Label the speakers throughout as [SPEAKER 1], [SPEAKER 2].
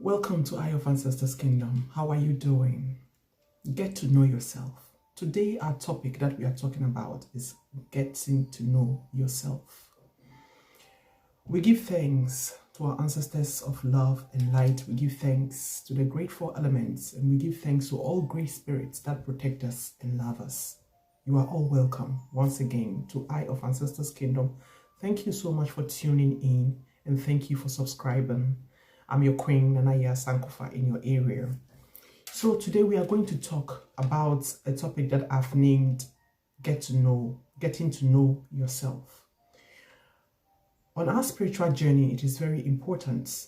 [SPEAKER 1] Welcome to Eye of Ancestors Kingdom. How are you doing? Get to know yourself. Today, our topic that we are talking about is getting to know yourself. We give thanks to our ancestors of love and light. We give thanks to the great four elements, and we give thanks to all great spirits that protect us and love us. You are all welcome once again to Eye of Ancestors Kingdom. Thank you so much for tuning in, and thank you for subscribing. I'm your queen, Nanaya Sankofa, in your area. So today we are going to talk about a topic that I've named getting to know yourself. On our spiritual journey, it is very important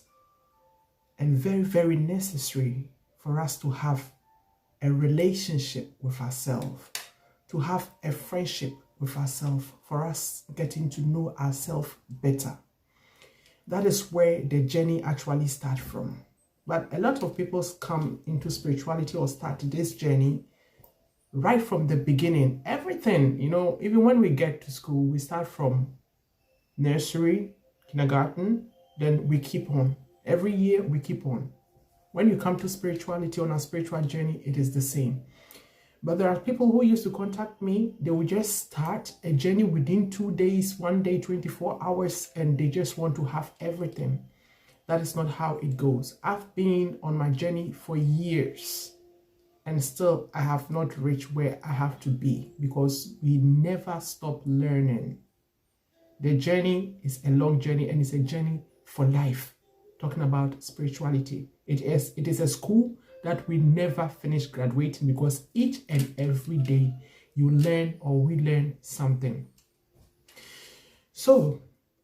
[SPEAKER 1] and very, very necessary for us to have a relationship with ourselves, to have a friendship with ourselves, for us getting to know ourselves better. That is where the journey actually starts from. But a lot of people come into spirituality or start this journey right from the beginning. Everything, even when we get to school, we start from nursery, kindergarten, then we keep on. Every year we keep on. When you come to spirituality, on a spiritual journey, it is the same. But there are people who used to contact me. They will just start a journey within 2 days, 1 day, 24 hours, and they just want to have everything. That is not how it goes. I've been on my journey for years, and still I have not reached where I have to be, because we never stop learning. The journey is a long journey, and it's a journey for life. Talking about spirituality, it is a school that we never finish graduating, because each and every day you learn, or we learn something. So,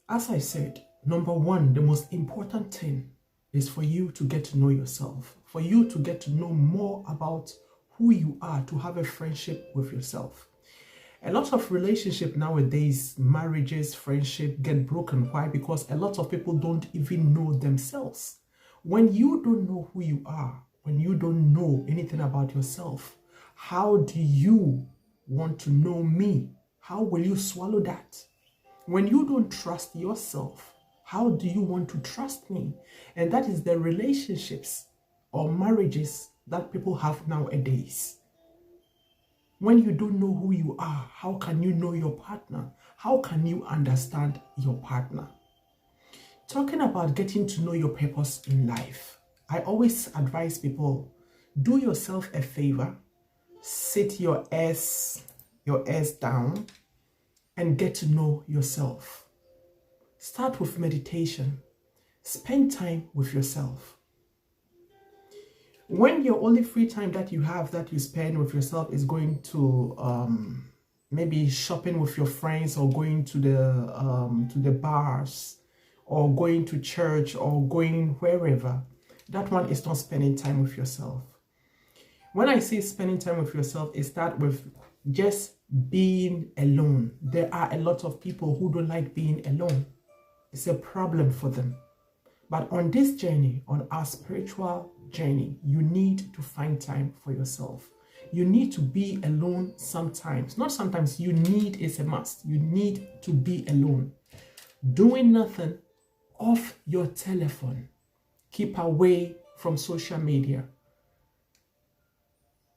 [SPEAKER 1] as I said, number one, the most important thing is for you to get to know yourself, for you to get to know more about who you are, to have a friendship with yourself. A lot of relationships nowadays, marriages, friendship, get broken. Why? Because a lot of people don't even know themselves. When you don't know who you are, when you don't know anything about yourself, how do you want to know me? How will you swallow that? When you don't trust yourself, how do you want to trust me? And that is the relationships or marriages that people have nowadays. When you don't know who you are, how can you know your partner? How can you understand your partner? Talking about getting to know your purpose in life, I always advise people, do yourself a favor, sit your ass down and get to know yourself. Start with meditation. Spend time with yourself. When your only free time that you have, that you spend with yourself, is going to maybe shopping with your friends, or going to the bars, or going to church, or going wherever, that one is not spending time with yourself. When I say spending time with yourself, it starts with just being alone. There are a lot of people who don't like being alone. It's a problem for them. But on this journey, on our spiritual journey, you need to find time for yourself. You need to be alone sometimes. Not sometimes, you need, is a must. You need to be alone. Doing nothing, off your telephone. Keep away from social media.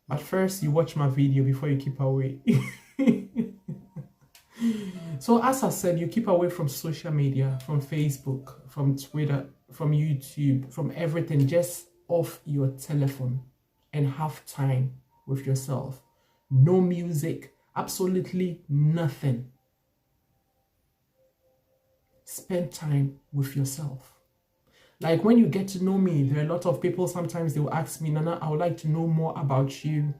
[SPEAKER 1] But first, you watch my video before you keep away. So as I said, you keep away from social media, from Facebook, from Twitter, from YouTube, from everything. Just off your telephone and have time with yourself. No music, absolutely nothing. Spend time with yourself. Like when you get to know me, there are a lot of people, sometimes they will ask me, Nana, I would like to know more about you.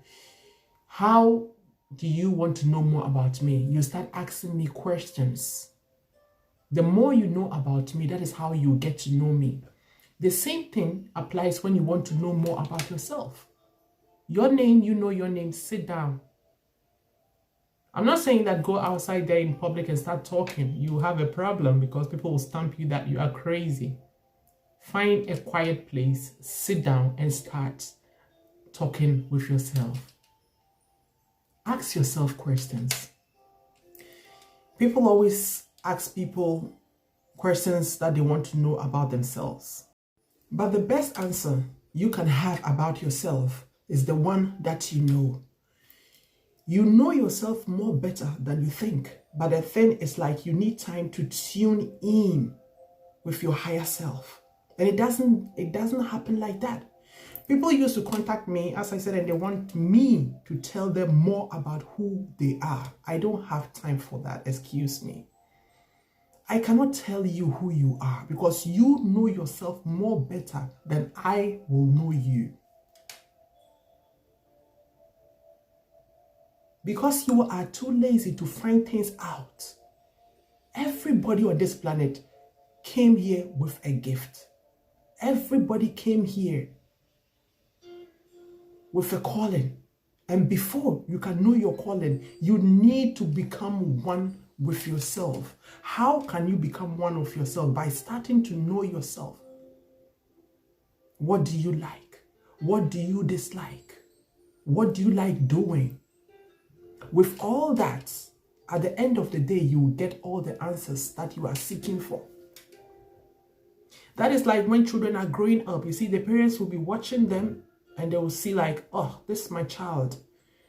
[SPEAKER 1] How do you want to know more about me? You start asking me questions. The more you know about me, that is how you get to know me. The same thing applies when you want to know more about yourself. Your name, you know your name, sit down. I'm not saying that go outside there in public and start talking. You have a problem, because people will stamp you that you are crazy. Find a quiet place, sit down and start talking with yourself. Ask yourself questions. People always ask people questions that they want to know about themselves. But the best answer you can have about yourself is the one that you know. You know yourself more better than you think. But the thing is, like, you need time to tune in with your higher self. And it doesn't happen like that. People used to contact me, as I said, and they want me to tell them more about who they are. I don't have time for that, excuse me. I cannot tell you who you are because you know yourself more better than I will know you. Because you are too lazy to find things out. Everybody on this planet came here with a gift. Everybody came here with a calling. And before you can know your calling, you need to become one with yourself. How can you become one with yourself? By starting to know yourself. What do you like? What do you dislike? What do you like doing? With all that, at the end of the day, you will get all the answers that you are seeking for. That is like when children are growing up. You see, the parents will be watching them and they will see like, oh, this is my child.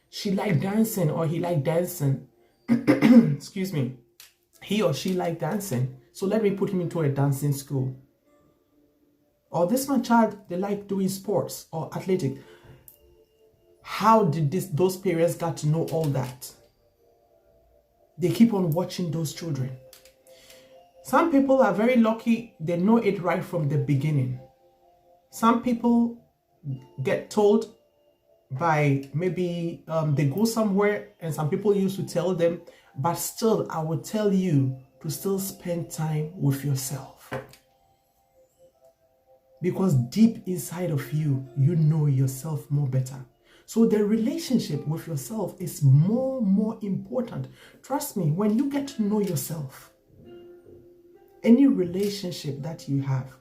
[SPEAKER 1] She liked dancing or he liked dancing. Excuse me. He or she liked dancing. So let me put him into a dancing school. Or this my child, they like doing sports or athletic. How did those parents got to know all that? They keep on watching those children. Some people are very lucky. They know it right from the beginning. Some people get told by maybe they go somewhere and some people used to tell them, but still I would tell you to still spend time with yourself. Because deep inside of you, you know yourself more better. So the relationship with yourself is more important. Trust me, when you get to know yourself, any relationship that you have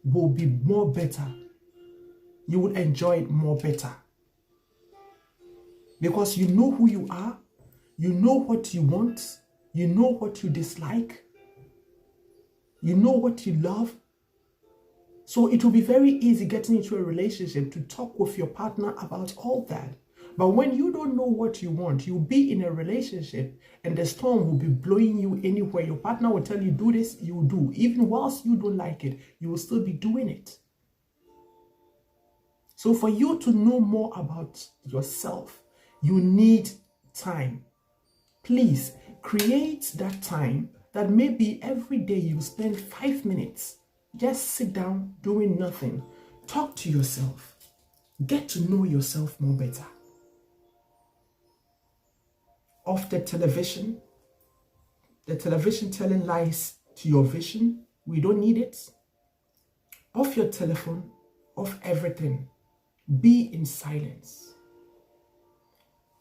[SPEAKER 1] will be more better. You will enjoy it more better. Because you know who you are, you know what you want, you know what you dislike, you know what you love. So it will be very easy getting into a relationship to talk with your partner about all that. But when you don't know what you want, you'll be in a relationship and the storm will be blowing you anywhere. Your partner will tell you, do this, you will do. Even whilst you don't like it, you will still be doing it. So for you to know more about yourself, you need time. Please create that time that maybe every day you spend 5 minutes. Just sit down doing nothing. Talk to yourself. Get to know yourself more better. Off the television telling lies to your vision. We don't need it. Off your telephone, off everything. Be in silence.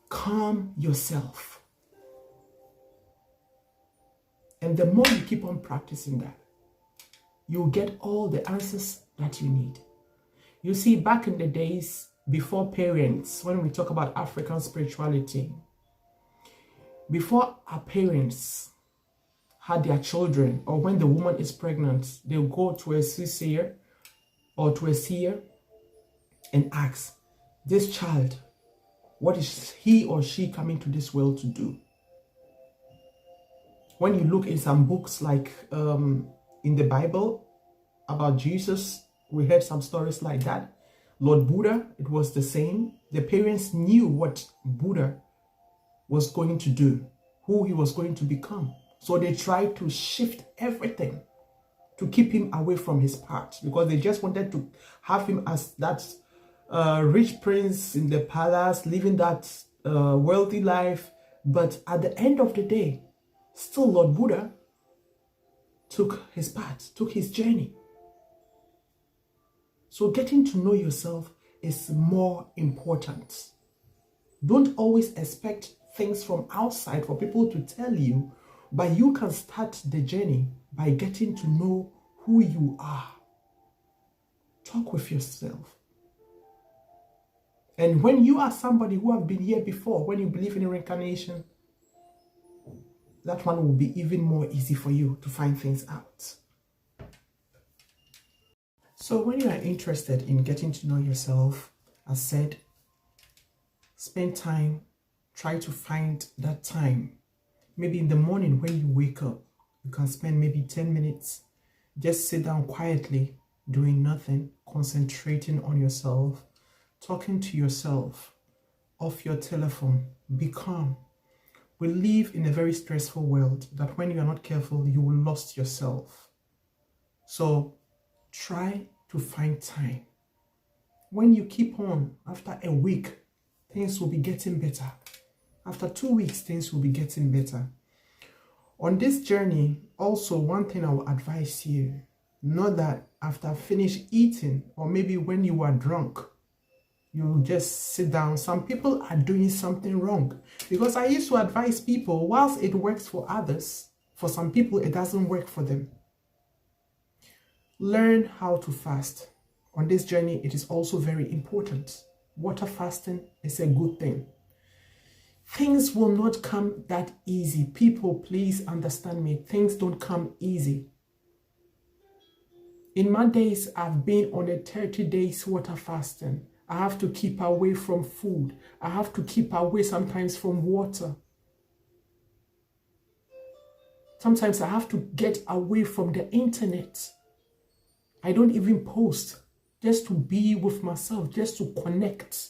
[SPEAKER 1] Calm yourself. And the more you keep on practicing that, you'll get all the answers that you need. You see, back in the days before parents, when we talk about African spirituality, before our parents had their children, or when the woman is pregnant, they'll go to a soothsayer or to a seer and ask, this child, what is he or she coming to this world to do? When you look in some books like in the Bible about Jesus, we heard some stories like that. Lord Buddha, it was the same. The parents knew what Buddha was going to do, who he was going to become. So they tried to shift everything to keep him away from his path, because they just wanted to have him as that rich prince in the palace, living that wealthy life. But at the end of the day, still Lord Buddha took his path, took his journey. So getting to know yourself is more important. Don't always expect things from outside for people to tell you, but you can start the journey by getting to know who you are. Talk with yourself. And when you are somebody who have been here before, when you believe in reincarnation, that one will be even more easy for you to find things out. So when you are interested in getting to know yourself, as said, spend time, try to find that time. Maybe in the morning when you wake up, you can spend maybe 10 minutes, just sit down quietly, doing nothing, concentrating on yourself, talking to yourself, off your telephone, be calm. We live in a very stressful world that when you are not careful, you will lose yourself. So try to find time. When you keep on, after a week, things will be getting better. After 2 weeks, things will be getting better. On this journey, also one thing I will advise you, not that after finish eating or maybe when you are drunk, you just sit down. Some people are doing something wrong, because I used to advise people, whilst it works for others, for some people it doesn't work for them. Learn how to fast. On this journey, it is also very important. Water fasting is a good thing. Things will not come that easy. People, please understand me. Things don't come easy. In my days, I've been on a 30 days water fasting. I have to keep away from food. I have to keep away sometimes from water. Sometimes I have to get away from the internet. I don't even post, just to be with myself, just to connect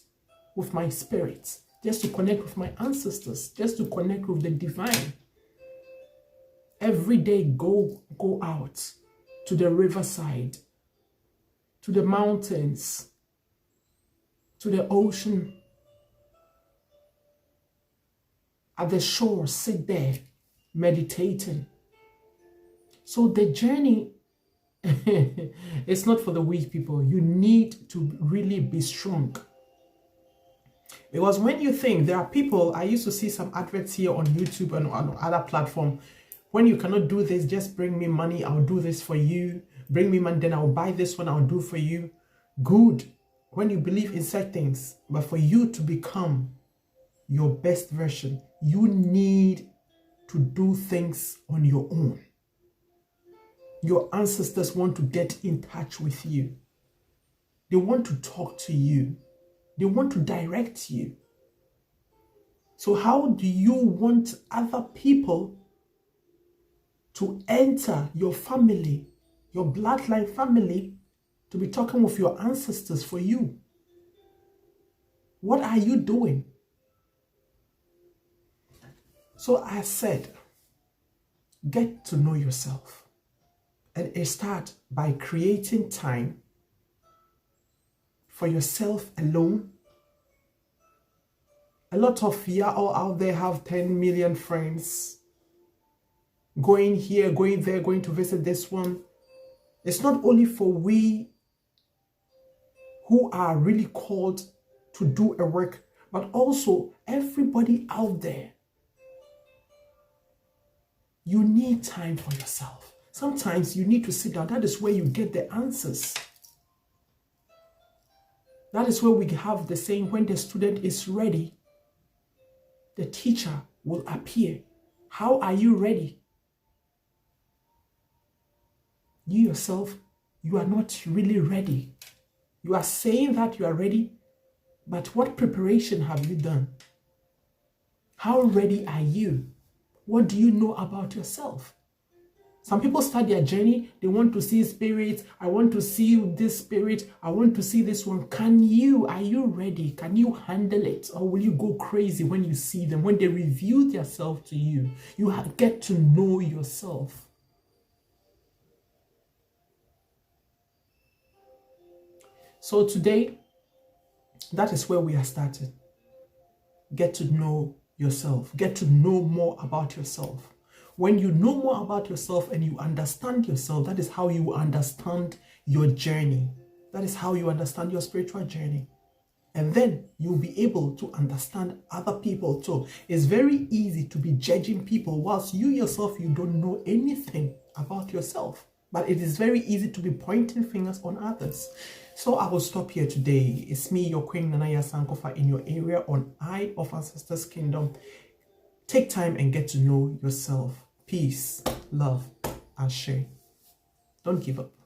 [SPEAKER 1] with my spirit, just to connect with my ancestors, just to connect with the divine. Every day, go out to the riverside, to the mountains, to the ocean. At the shore, sit there, meditating. So the journey, it's not for the weak people. You need to really be strong. Because when you think, there are people, I used to see some adverts here on YouTube and on other platforms. When you cannot do this, just bring me money, I'll do this for you. Bring me money, then I'll buy this one, I'll do for you. Good, when you believe in such things. But for you to become your best version, you need to do things on your own. Your ancestors want to get in touch with you. They want to talk to you. They want to direct you. So how do you want other people to enter your family, your bloodline family, to be talking with your ancestors for you? What are you doing? So I said, get to know yourself. And it starts by creating time for yourself alone. A lot of y'all out there have 10 million friends. Going here, going there, going to visit this one. It's not only for we who are really called to do a work, but also everybody out there. You need time for yourself. Sometimes you need to sit down. That is where you get the answers. That is where we have the saying, when the student is ready, the teacher will appear. How are you ready? You yourself, you are not really ready. You are saying that you are ready, but what preparation have you done? How ready are you? What do you know about yourself? Some people start their journey, they want to see spirit. I want to see this spirit. I want to see this one. Are you ready? Can you handle it? Or will you go crazy when you see them? When they reveal themselves to you, you get to know yourself. So today, that is where we are starting. Get to know yourself. Get to know more about yourself. When you know more about yourself and you understand yourself, that is how you understand your journey. That is how you understand your spiritual journey. And then you'll be able to understand other people too. It's very easy to be judging people whilst you yourself, you don't know anything about yourself. But it is very easy to be pointing fingers on others. So I will stop here today. It's me, your Queen Nanaya Sankofa, in your area on Eye of Ancestors Kingdom. Take time and get to know yourself. Peace, love, and share. Don't give up.